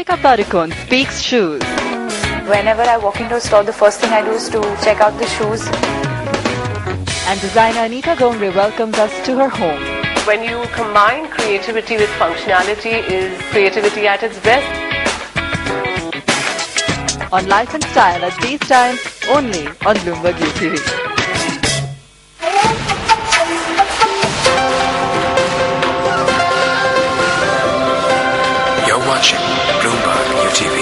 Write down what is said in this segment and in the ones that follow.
Radhika Parikon speaks shoes. Whenever I walk into a store, the first thing I do is to check out the shoes. And designer Anita Gongre welcomes us to her home. When you combine creativity with functionality, is creativity at its best. On Life and Style at these times, only on Bloomberg UTV. You're watching Bloomberg UTV.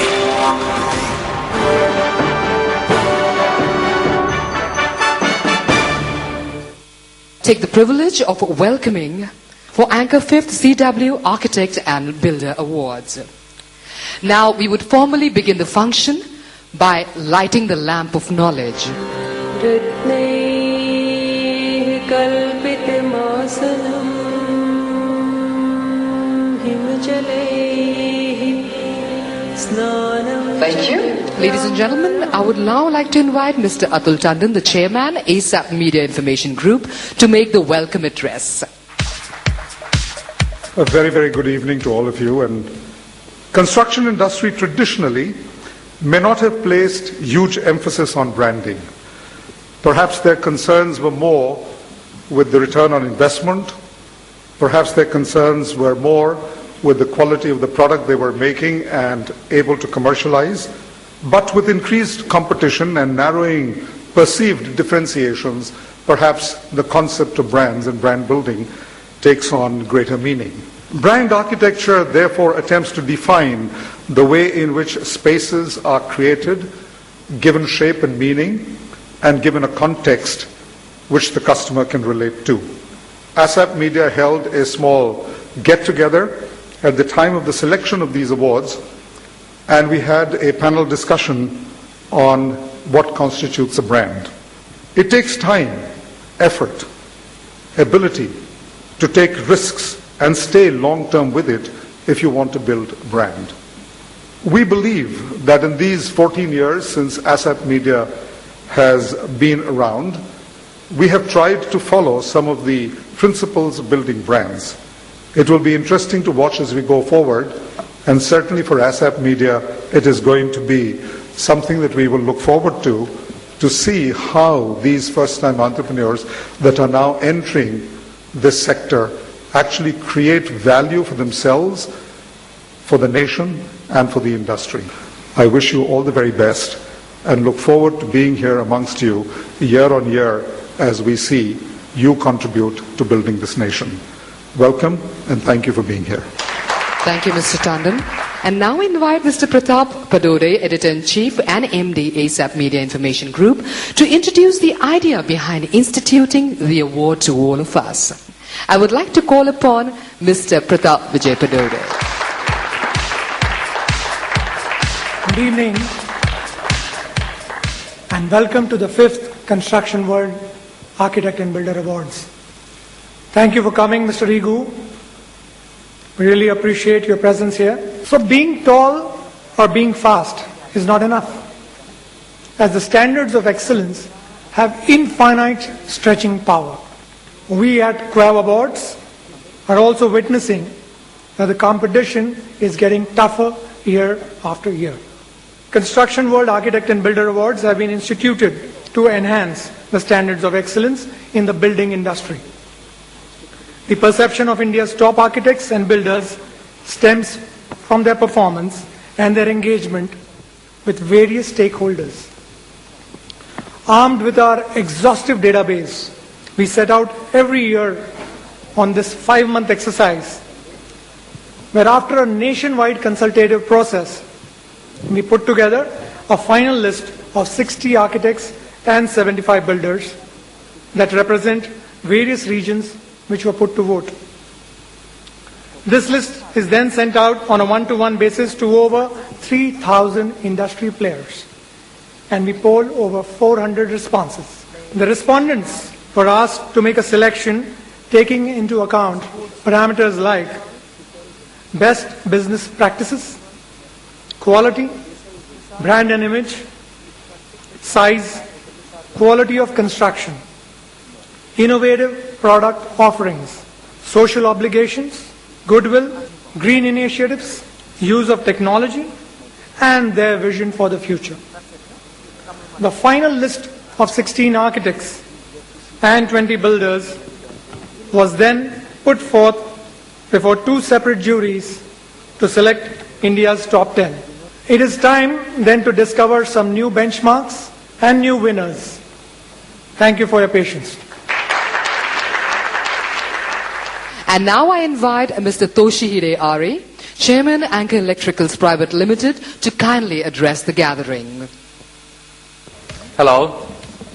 Take the privilege of welcoming for Anchor 5th CW Architect and Builder Awards. Now we would formally begin the function by lighting the lamp of knowledge. Thank you. Ladies and gentlemen, I would now like to invite Mr. Atul Tandon, the chairman, ASAP Media Information Group, to make the welcome address. A very, very good evening to all of you. And construction industry traditionally may not have placed huge emphasis on branding. Perhaps their concerns were more with the return on investment. Perhaps their concerns were more with the quality of the product they were making and able to commercialize. But with increased competition and narrowing perceived differentiations, perhaps the concept of brands and brand building takes on greater meaning. Brand architecture therefore attempts to define the way in which spaces are created, given shape and meaning, and given a context which the customer can relate to. ASAP Media held a small get-together at the time of the selection of these awards, and we had a panel discussion on what constitutes a brand. It takes time, effort, ability to take risks and stay long-term with it if you want to build a brand. We believe that in these 14 years since ASAP Media has been around, we have tried to follow some of the principles of building brands. It will be interesting to watch as we go forward, and certainly for ASAP Media, it is going to be something that we will look forward to see how these first-time entrepreneurs that are now entering this sector actually create value for themselves, for the nation, and for the industry. I wish you all the very best and look forward to being here amongst you year on year as we see you contribute to building this nation. Welcome and thank you for being here. Thank you, Mr. Tandon. And now we invite Mr. Pratap Padore, Editor-in-Chief and MD, ASAP Media Information Group, to introduce the idea behind instituting the award to all of us. I would like to call upon Mr. Pratap Vijay Padore. Good evening and welcome to the 5th Construction World Architect and Builder Awards. Thank you for coming, Mr. Rigu. We really appreciate your presence here. So being tall or being fast is not enough, as the standards of excellence have infinite stretching power. We at CWAB Awards are also witnessing that the competition is getting tougher year after year. Construction World Architect and Builder Awards have been instituted to enhance the standards of excellence in the building industry. The perception of India's top architects and builders stems from their performance and their engagement with various stakeholders. Armed with our exhaustive database, we set out every year on this 5-month exercise, where after a nationwide consultative process, we put together a final list of 60 architects and 75 builders that represent various regions which were put to vote. This list is then sent out on a one-to-one basis to over 3,000 industry players, and we polled over 400 responses. The respondents were asked to make a selection taking into account parameters like best business practices, quality, brand and image, size, quality of construction, innovative product offerings, social obligations, goodwill, green initiatives, use of technology, and their vision for the future. The final list of 16 architects and 20 builders was then put forth before two separate juries to select India's top 10. It is time then to discover some new benchmarks and new winners. Thank you for your patience. And now I invite Mr. Toshihide Ari, Chairman, Anchor Electricals Private Limited, to kindly address the gathering. Hello,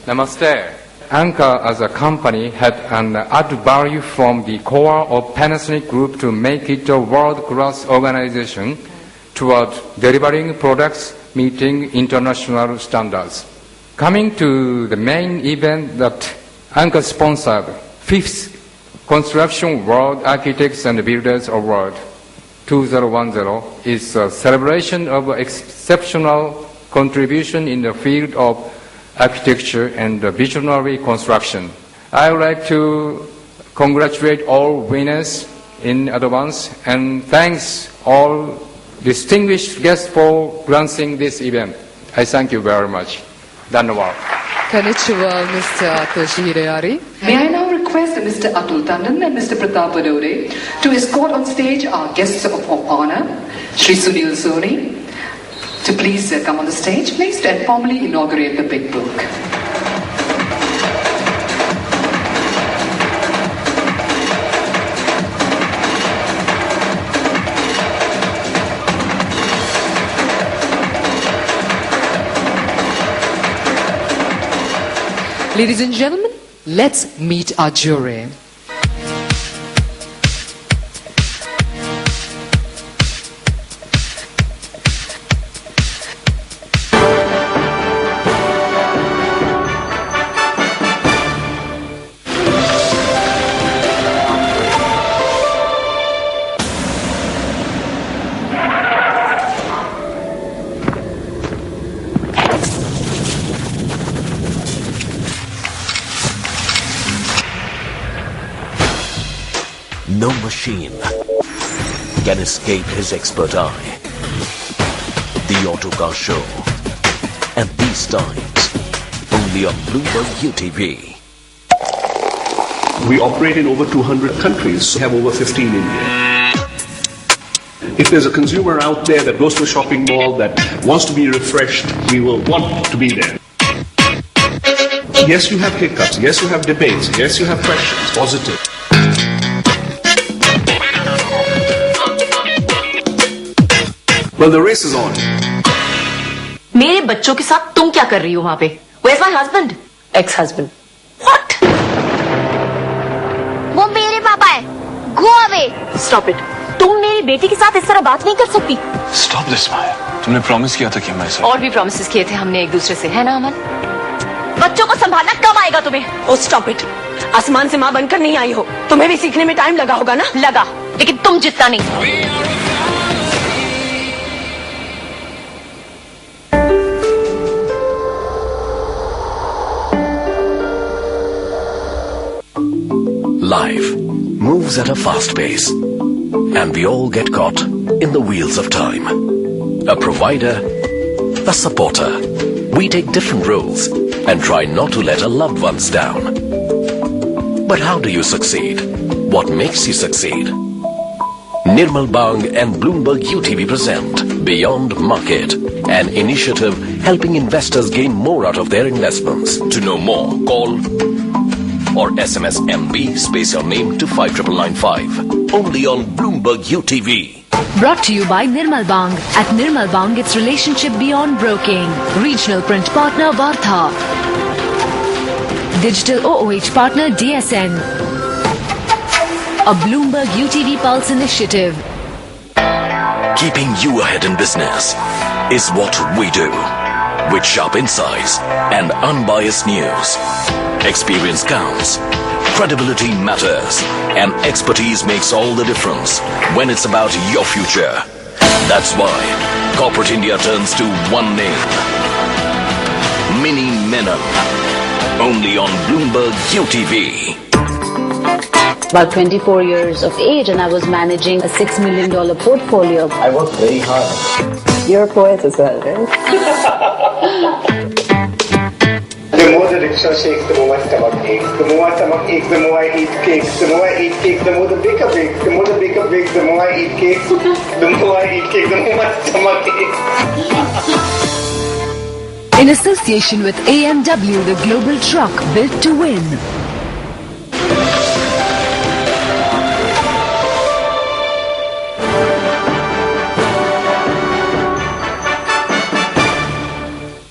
Namaste. Anchor as a company had an added value from the core of Panasonic Group to make it a world-class organization toward delivering products meeting international standards. Coming to the main event that Anchor sponsored, 5th Construction World Architects and Builders Award 2010 is a celebration of exceptional contribution in the field of architecture and visionary construction. I would like to congratulate all winners in advance and thanks all distinguished guests for granting this event. I thank you very much. Dhanyawad. Konnichiwa, Mr. Toshihide Ari. May I now request Mr. Atul Tandon and Mr. Pratap Padore to escort on stage our guests of honor, Shri Sunil Soni, to please come on the stage, please, and formally inaugurate the big book. Ladies and gentlemen, let's meet our jury. No machine can escape his expert eye. The Auto Car Show. And these times, only on Bloomberg UTV. We operate in over 200 countries, we have over 15 in India. If there's a consumer out there that goes to a shopping mall that wants to be refreshed, we will want to be there. Yes, you have hiccups. Yes, you have debates. Yes, you have questions. Positive. Well, the race is on. मेरे बच्चों के साथ तुम क्या कर रही हो वहां पे? Where's my husband? Ex-husband. What? वो मेरे पापा है. Go away. Stop it. तुम मेरी बेटी के साथ इस तरह बात नहीं कर सकती. Stop this, Maya. तुमने प्रॉमिस किया था कि मैं इसे... और भी प्रॉमिसेस किए थे हमने एक दूसरे से, है ना अमन? बच्चों को संभालना कब आएगा तुम्हें? Oh, stop it. आसमान से माँ बनकर नहीं आई हो. तुम्हें भी सीखने में टाइम लगा होगा ना? लगा, लेकिन तुम जितना नहीं. Life moves at a fast pace, and we all get caught in the wheels of time. A provider, a supporter. We take different roles and try not to let our loved ones down. But how do you succeed? What makes you succeed? Nirmal Bang and Bloomberg UTV present Beyond Market, an initiative helping investors gain more out of their investments. To know more, call or SMS MB space your name to 59995. Only on Bloomberg UTV. Brought to you by Nirmal Bang. At Nirmal Bang, it's relationship beyond broking. Regional print partner Vartha. Digital OOH partner DSN. A Bloomberg UTV Pulse initiative. Keeping you ahead in business is what we do. With sharp insights and unbiased news. Experience counts, credibility matters, and expertise makes all the difference when it's about your future. That's why corporate India turns to one name. Mini Menon. Only on Bloomberg UTV. about 24 years of age, and I was managing a $6 million portfolio. I worked very hard. You're a poet as well, right? The more the rickshaw shakes, the more my stomach aches. The more my stomach aches, the more I eat cakes. The more I eat cakes, the more the baker bakes. The more the baker bakes, the more I eat cakes. The more I eat cakes, the more my stomach aches. In association with AMW, the global truck built to win.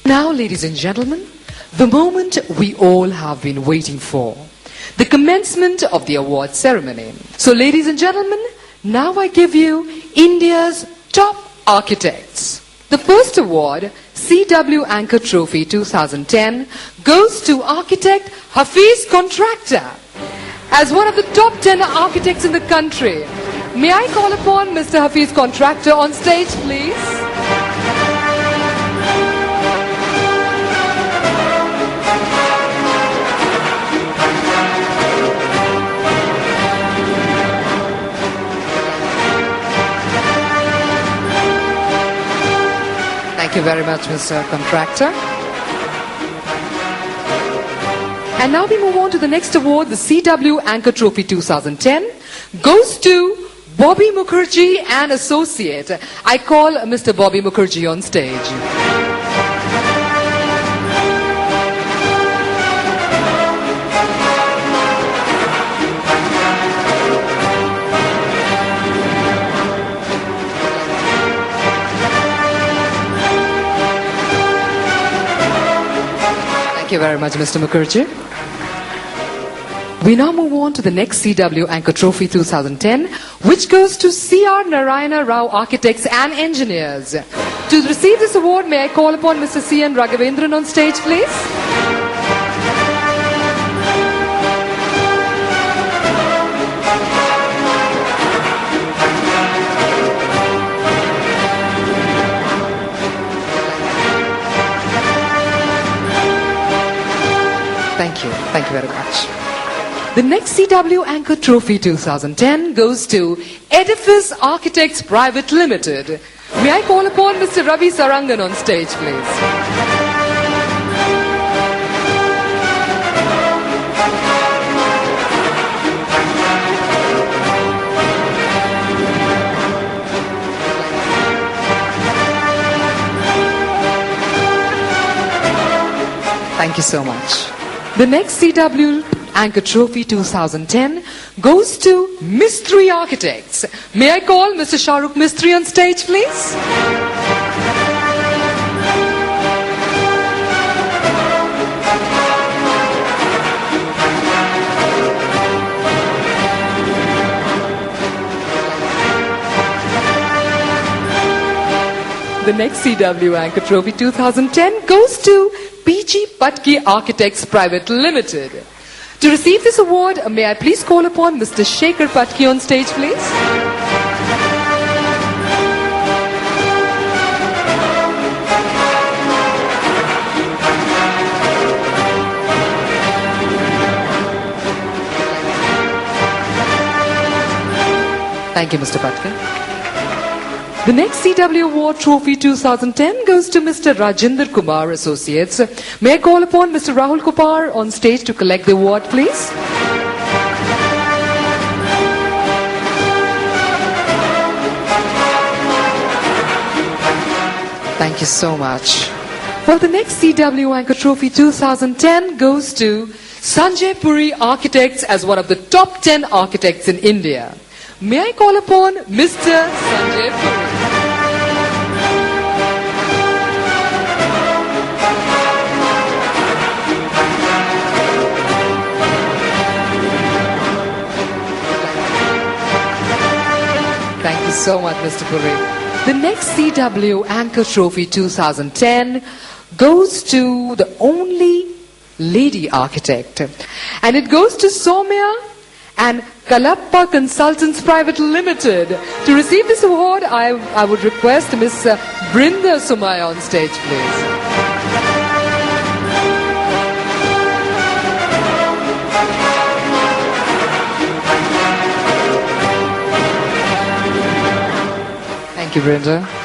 Now, ladies and gentlemen, the moment we all have been waiting for, the commencement of the award ceremony. So, ladies and gentlemen, now I give you India's top architects. The first award, CW Anchor Trophy 2010, goes to architect Hafiz Contractor. As one of the top 10 architects in the country, may I call upon Mr. Hafiz Contractor on stage, please? Thank you very much, Mr. Contractor. And now we move on to the next award, the CW Anchor Trophy 2010, goes to Bobby Mukherjee and Associate. I call Mr. Bobby Mukherjee on stage. Thank you very much, Mr. Mukherjee. We now move on to the next CW Anchor Trophy 2010, which goes to C.R. Narayana Rao Architects and Engineers. To receive this award, may I call upon Mr. C.N. Raghavendran on stage, please? Thank you. Thank you very much. The next CW Anchor Trophy 2010 goes to Edifice Architects Private Limited. May I call upon Mr. Ravi Sarangan on stage, please? Thank you so much. The next CW Anchor Trophy 2010 goes to Mistry Architects. May I call Mr. Shahrukh Mistry on stage, please? The next CW Anchor Trophy 2010 goes to PG Patki Architects Private Limited. To receive this award, may I please call upon Mr. Shekhar Patki on stage, please? Thank you, Mr. Patki. The next CW Award Trophy 2010 goes to Mr. Rajinder Kumar Associates. May I call upon Mr. Rahul Kumar on stage to collect the award, please? Thank you so much. Well, the next CW Anchor Trophy 2010 goes to Sanjay Puri Architects as one of the top 10 architects in India. May I call upon Mr. Sanjay Puri? Thank you so much, Mr. Puri. The next CW Anchor Trophy 2010 goes to the only lady architect. And it goes to Soumya and Kalappa Consultants Private Limited. To receive this award, I would request Miss Brinda Sumaya on stage, please. Thank you, Brenda.